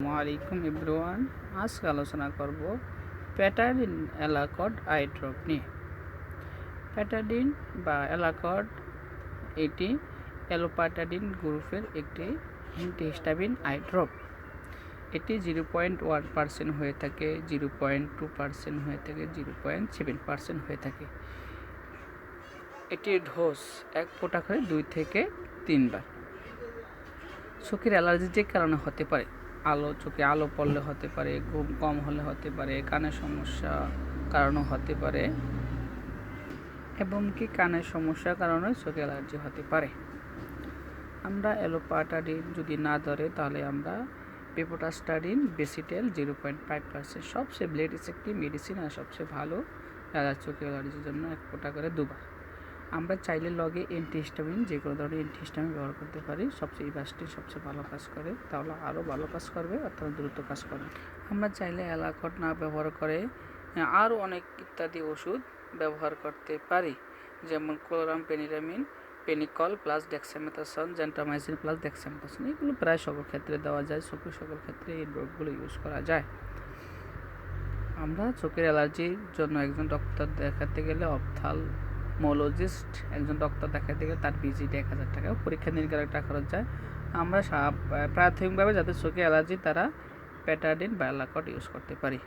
আসসালামাইকুম এভরিওয়ান। আজকে আলোচনা করব প্যাটাডিন অ্যালাকড আই ড্রপ নিয়ে। প্যাটাডিন বা অ্যালাকড এটি অ্যালোপ্যাটাডিন গ্রুপের একটি অ্যান্টিহিস্টামিন আই ড্রপ। এটি 0.1% হয়ে থাকে, 0.2% হয়ে থাকে, 0.7% হয়ে থাকে। এটির ডোজ 1 ফোঁটা করে 2 থেকে 3 বার। চোখের অ্যালার্জি যে কারণে হতে পারে, চোখে আলো পড়লে হতে পারে, ঘুম কম হলে হতে পারে, কানের সমস্যা কারণে হতে পারে, এবং কি কানের সমস্যার কারণে চোখে অ্যালার্জি হতে পারে। আমরা অ্যালোপ্যাটাডিন যদি না ধরে তাহলে আমরা পেপোটাস্টাডিন বেসিটেল 0.5% সবচেয়ে লেটেস্ট একটি মেডিসিন আর সবচেয়ে ভালো চোখে অ্যালার্জির জন্য 1 ফোঁটা করে 2 বার। আমরা চাইলে লগে অ্যান্টিহিস্টামিন যে কোনো ধরনের অ্যান্টিহিস্টামিন ব্যবহার করতে পারি। এই কাজটি সবচেয়ে ভালো কাজ করে, তাহলে আরও ভালো কাজ করবে, অর্থাৎ দ্রুত কাজ করবে। আমরা চাইলে অ্যালাকড না ব্যবহার করে আরও অনেক ইত্যাদি ওষুধ ব্যবহার করতে পারি, যেমন ক্লোরামফেনিরামিন, পেনিকল plus dexamethasone, gentamicin plus dexamethasone. এগুলো প্রায় সকল ক্ষেত্রে দেওয়া যায়, চোখের সকল ক্ষেত্রে এই ড্রপগুলো ইউজ করা যায়। আমরা চোখের অ্যালার্জির জন্য একজন ডক্টর দেখাতে গেলে অপথ্যালমোলজিস্ট একজন ডক্টর দেখাতে গেলে তার ভিজিট 1000 টাকা, পরীক্ষা নিরীক্ষার একটা খরচ যায়। আমরা প্রাথমিকভাবে যাদের চোখে অ্যালার্জি তারা প্যাটাডিন বা অ্যালাকড ইউজ করতে পারি।